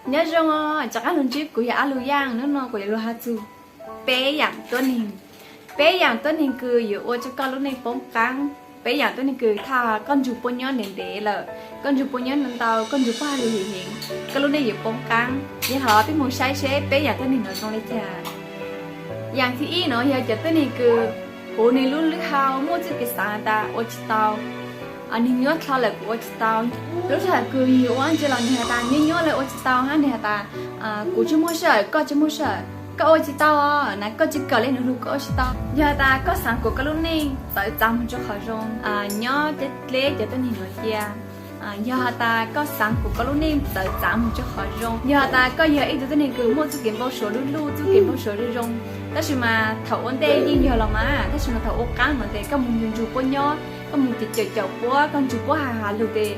nhớ rằng chắc ăn luôn chứ của nhà luôn giang nữa nó của nhà luôn hạt chu bé dạng tuần hình cườiอยู่โอจะก็รู้ในป้องกันbé dạng tuần hình cười thà con chụp bông nhon để là con chụp bông nhon nên tao con chụp hoa lười hiện cái lúc nàyอยู่ป้องกันยี่ห้อพี่มูใช้เชฟbé dạng tuần hình nó trong đâyจ้าอย่างที่อีเนาะอย่าจะตุนhìnhคือโหในรุ่นลึกเขามั่วจะกิสานตาโอจิตาวอันนี้ย้อนเขาเลยโอจิตาวรู้สึกคืออยู่อันจะเราเนี่ยตาย้อนเลยโอจิตาวฮะเนี่ยตากูจะมั่วเฉยก็จะมั่วเฉยก็โอจิตาวนะก็จะเกิดเล่นรู้ก็โอจิตาวอย่าตาก็สั่งกูก็รุ่นนี้ต่อจำจะขอรงย้อนจะเล็กจะตุนhìnhเฮียgiờ ta có sẵn của có lúc nên tự chạm cho khỏi rong giờ ta có giờ ít tự nhiên cứ mua chú kiếm bao số lưu chú kiếm bao số đi rong đó mà thầu ổn định nhưng giờ là mà đó mà thầu ốc cán mà để các mùng dùng chụp bó nhó các mùng chỉ chậu bó con chụp bó hà lưu để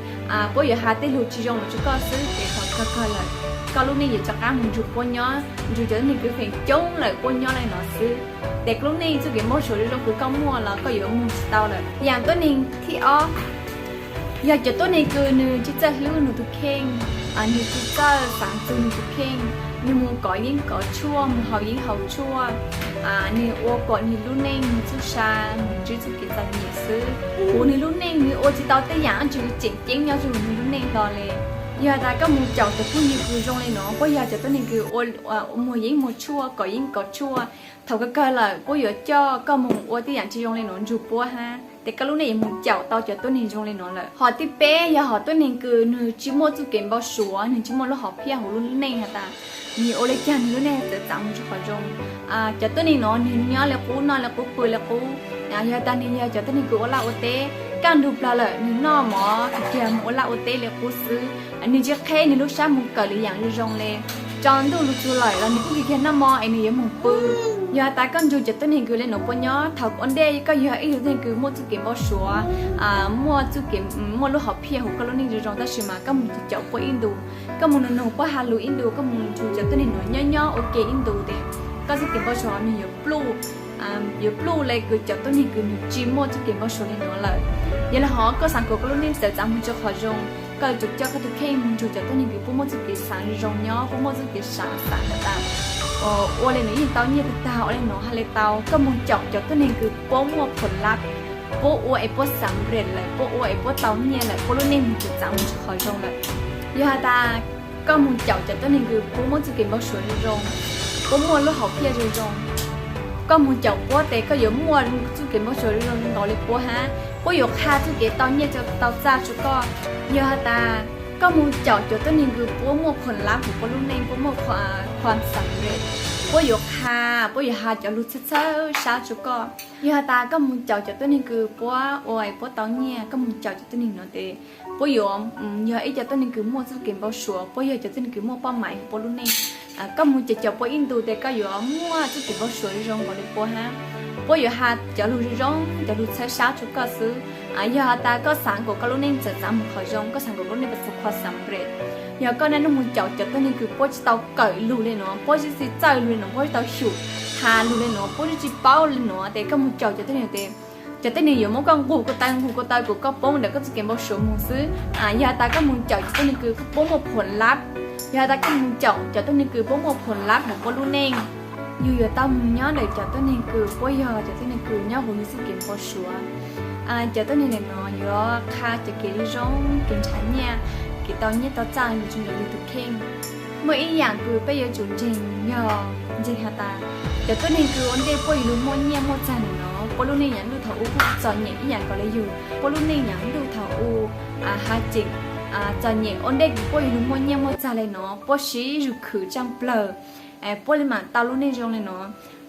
bó giờ hà tê lưu chỉ rong mà chú có xứ để họ coi lại có lúc này giờ cho các mùng chụp bó nhó chụp cho nên cứ phải chống lại bó nhó này nó xứ để lúc này chú kiếm bao số đi rong cứ có mua là có giờ mua tao rồi dạng tôi nên thìอยากจะตัวในคือหนึ่งที่จะรู้หนูทุกเข่งอันนี้ที่จะสั่งตัวหนูทุกเข่งนี่มูก่อยิ่งก่อชั่วมูเขายิ่งเขาชั่วนี่โอก่อนนี่รุ่นเองมีจุชามีจุดกิจการมีซื้อโอ้นี่รุ่นเองนี่โอจิตเอาแต่อย่างจุดเจ๋งเจ๋งยาวจุดนี่รุ่นเองต่อเลยอยากได้ก็มูเจ้าแต่ผู้ยิ่งคือตรงเลยเนาะเพราะอยากจะตัวนี้คือโอมูยิ่งมูชั่วก่อยิ่งก่อชั่วเท่าก็เกิดเลยเพราะอยากจะก็มูโอแต่อย่างที่ตรงเลยเนาะจูปัวฮะแต่ก็รู้ในมุมเจ้าตาจะตัวนี้ตรงเลยเนาะเลยหอที่เป๊ะอย่าหอตัวนี้คือหนูชิโมจุเก็บบ่ชัวหนูชิโมแล้วหอเพี้ยหัวรุ่นเน่ฮะตามีโอเลจันรุ่นเน่จะจำจะขอจงจะตัวนี้เนาะหนูเนาะแล้วกูนอนแล้วกูคุยแล้วกูอย่าตานี่อย่าจะตัวนี้คือโอลาโอเต้การดูปลาเลยหนูนอหมอเทียมโอลาโอเต้แล้วกูซื้ออันนี้จะแค่หนูลูกชายมุกเกิดหรืออย่างตรงเลยจอนดูลูกชูไหลแล้วนี่กูคิดน้ำมอไอ้นี่ยังมุกปืนgiờ ta con dù chặt tên hình cứ lên nộp bao nhiêu thầu ổn định có giờ ít tên cứ mua chú kiếm bao số mua chú kiếm mua lúc học phe hoặc có lúc này rồi ta sử mà có một chậu qua Indo có một nồi qua Hà Nội Indo có một chú chặt tên hình nhỏ nhỏ ok Indo để có chú kiếm bao số mình giờ blue lại cứ chặt tên hình cứ chỉ mua chú kiếm bao số lên nó lại vậy là họ có sẵn của có lúc này sẽ giảm cho họ dùng có chụp cho các thứ khác mình chụp chặt tên hình cứ mua chú kiếm sáng rong nhỏ mua chú kiếm sáng sáng taโอเลยหนูยินเตาเนี่ยติดตาโอเลยหนูฮาเลเตาก็มุงจอกตัวนี้คือโป๊มัวผลลัพธ์โป๊อไอโป๊สำเร็จเลยโป๊ไอโป๊เตาเนี่ยแหละโป๊รุ่นนี้มันจะจำมันจะคอยตรงเลยยาตาก็มุงจอกตัวนี้คือโป๊มัวจะเก็บบ่สวยตรงโป๊มัวแล้วหอบเพี้ยตรงก็มุงจอกโป๊แต่ก็อยู่มัวจะเก็บบ่สวยตรงต่อเลยโป๊ฮะโป๊อยู่ค่าจะเก็บเตาเนี่ยจะเตาจ้าชุกก็ยาตาก็มูเจาะตัวนี้คือปัวมัวผลลัพธ์ของปัวรุ่นเองปัวมัวความสำเร็จปัวอยู่ค่าปัวอยู่หาจะรู้เช้าชุกก็ยาตาก็มูเจาะตัวนี้คือปัวโอ้ยปัวตอนเนี่ยก็มูเจาะตัวนี้เนาะแต่ปัวอยู่ยาไอ้เจาะตัวนี้คือมัวสุกินปัวชัวปัวอยู่เจาะตัวนี้คือมัวเป้าหมายของปัวรุ่นเองก็มูจะเจาะปัวอินดูแต่ก็อยู่มัวสุกินปัวชัวที่ตรงกับปัวฮะปัวอยู่หาจะรู้ที่ตรงจะรู้เช้าชุกก็ซื้อยาตาก็สั่งกับก็รุ่นนี้จะจำขอจงก็สั่งกับรุ่นนี้ประสบความสำเร็จยาก็นั้นมูเจาะตัวนี้คือป้อจะเตาเกยรูเลยเนาะป้อจะสิใจรูเลยเนาะป้อจะเตาฉุดหารูเลยเนาะป้อจะจีเป้าเลยเนาะแต่ก็มูเจาะตัวนี้แต่จะตัวนี้อยู่มั่งก็กูก็ตายกูก็ป้องเดี๋ยวก็จะเก็บบ่สมมูซื้อยาตาก็มูเจาะตัวนี้คือป้องหมดผลลัพธ์ยาตาก็มูเจาะตัวนี้คือป้องหมดผลลัพธ์ของป้อรุ่นเองอยู่ตามย้อนเลยเจาะตัวนี้คือป้อยาเจาะตัวนี้คือย้อนหูรู้สึกเก็บบ่ชัวเจอตัวนี้เนี่ยเนาะอยู่ค่าจะเกี่ยวร้องกินชั้นเนี่ยกี่ตอนนี้ตอนจ้างอยู่จุดเดียวทุกเข่งเมื่ออีอย่างคือไปอยู่จุดจริงจริงฮะตาเจอตัวนี้คืออันเดียป่วยรู้มั่วเนี่ยมั่วใจเนาะปลุนี่อย่างดูเถาอูจอนเนี่ยอีอย่างก็เลยอยู่ปลุนี่อย่างดูเถาอูฮาจิกจอนเนี่ยอันเดียป่วยรู้มั่วเนี่ยมั่วใจเลยเนาะปชีรู้คือจังเปล่าปลิมาตาลุนี่จงเลยเนาะ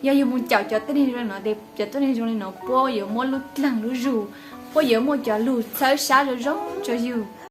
ยาอยู่มุ่งเจาะตัวนี้เลยเนาะเด็กเจาะตัวนี้ตรงเลยเนาะปัวอยู่มั่วลุกหลังรู้ปัวอยู่มั่วจะรู้เช้าจะร้องจะอยู่